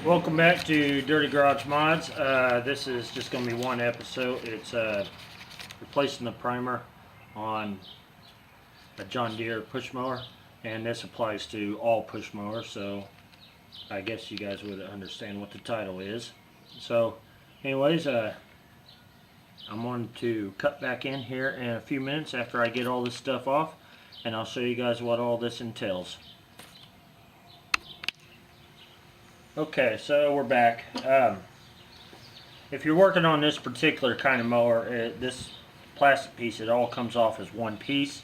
Welcome back to Dirty Garage Mods. This is just going to be one episode. It's replacing the primer on a John Deere push mower, and this applies to all push mowers, so I guess you guys would understand what the title is. So anyways, I'm going to cut back in here in a few minutes after I get all this stuff off, and I'll show you guys what all this entails. Okay, so we're back. If you're working on this particular kind of mower, this plastic piece, it all comes off as one piece.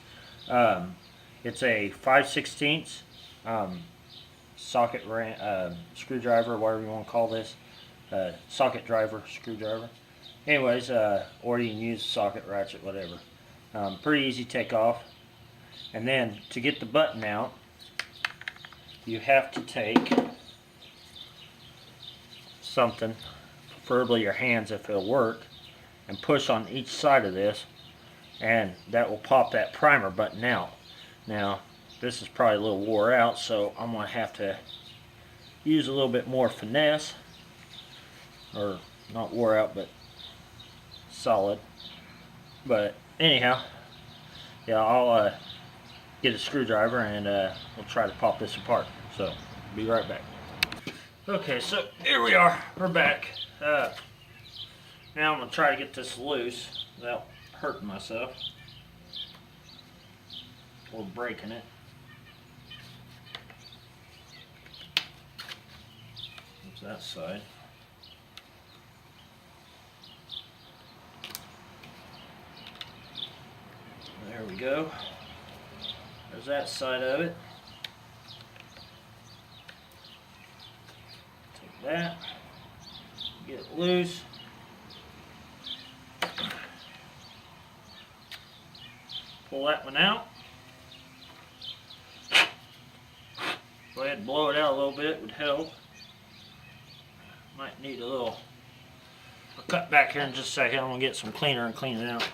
It's a 5/16 socket screwdriver, whatever you want to call this, socket driver, screwdriver. Anyways, or you can use socket ratchet, whatever. Pretty easy to take off. And then to get the button out, you have to take something, preferably your hands if it'll work, and push on each side of this, and that will pop that primer button out. Now this is probably a little wore out, so I'm going to have to use a little bit more finesse, or not wore out but solid. But anyhow, yeah, I'll get a screwdriver and we'll try to pop this apart. So be right back. Okay, so here we are. We're back. Now I'm going to try to get this loose without hurting myself or breaking it. There's that side. There we go. There's that side of it. That, get it loose, pull that one out, go ahead and blow it out a little bit, would help. Might need a little, I'll cut back here in just a second. I'm going to get some cleaner and clean it out.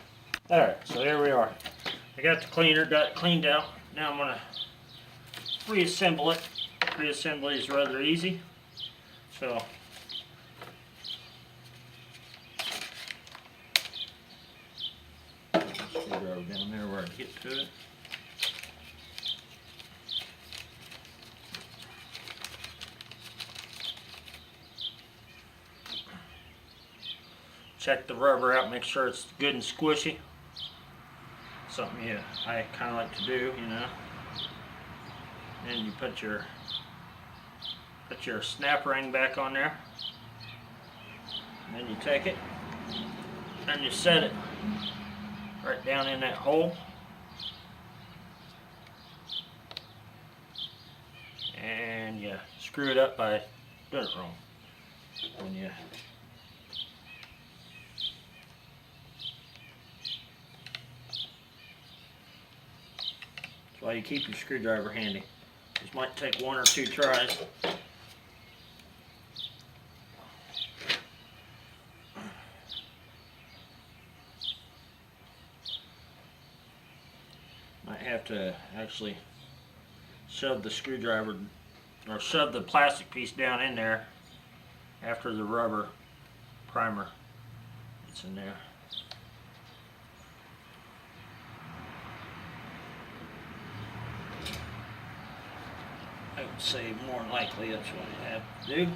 Alright, so here we are. I got the cleaner, got it cleaned out. Now I'm going to reassemble it. Reassembly is rather easy. So screwdriver down there where I can get to it. Check the rubber out, make sure it's good and squishy. Something I kind of like to do, you know. And you put your snap ring back on there, and then you take it and you set it right down in that hole, and you screw it up by doing it wrong. When you that's why you keep your screwdriver handy. This might take one or two tries. Might have to actually shove the screwdriver, or shove the plastic piece down in there after the rubber primer gets in there. I would say more than likely that's what you have to do.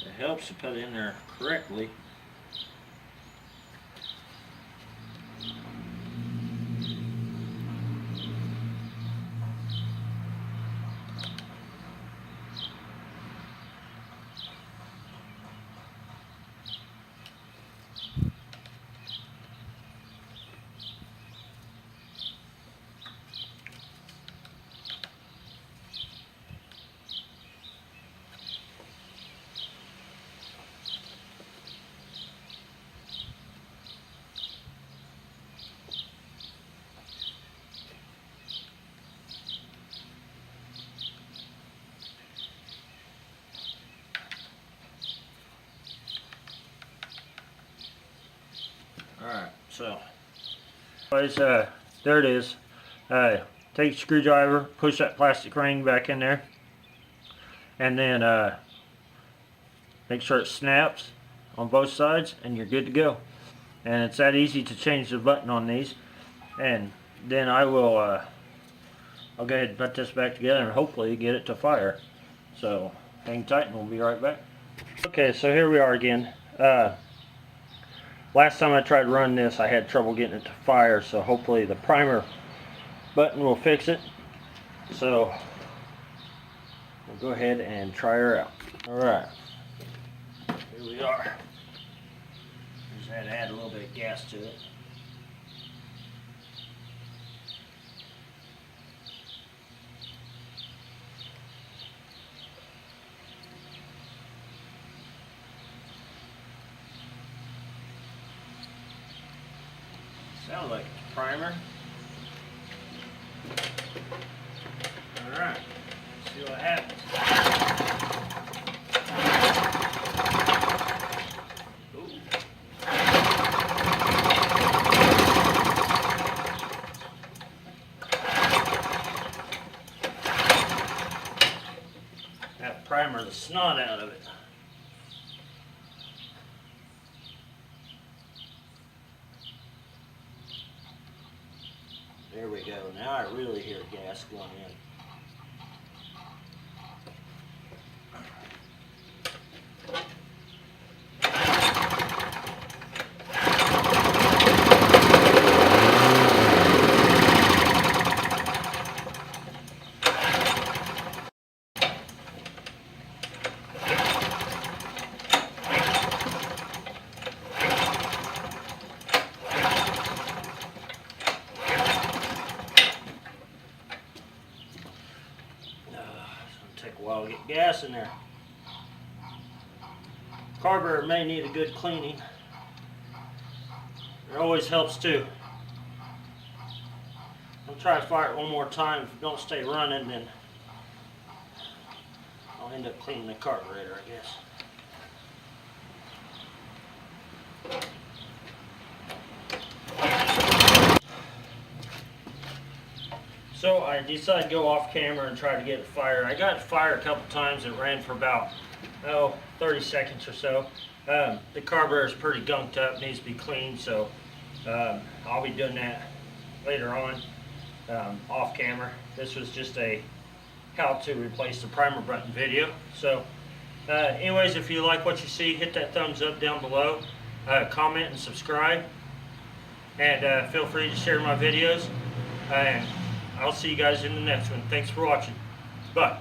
It helps to put it in there correctly. So, anyways, there it is. Take a screwdriver, push that plastic ring back in there, and then make sure it snaps on both sides, and you're good to go. And it's that easy to change the button on these. And then I'll go ahead and put this back together and hopefully get it to fire. So hang tight and we'll be right back. Okay, so here we are again. Last time I tried running this, I had trouble getting it to fire, so hopefully the primer button will fix it. So we'll go ahead and try her out. Alright, here we are. Just had to add a little bit of gas to it. Sounds like it's primer. Alright, see what happens. Ooh. That primer the snot out of it. There we go. Now I really hear gas going in. Take a while to get gas in there. Carburetor may need a good cleaning. It always helps too. I'll try to fire it one more time. If it don't stay running, then I'll end up cleaning the carburetor, I guess. So I decided to go off camera and try to get it fired. I got it fired a couple times. It ran for about 30 seconds or so. The carburetor is pretty gunked up, needs to be cleaned, so I'll be doing that later on off camera. This was just a how to replace the primer button video. So anyways, if you like what you see, hit that thumbs up down below, comment and subscribe, and feel free to share my videos. And I'll see you guys in the next one. Thanks for watching. Bye.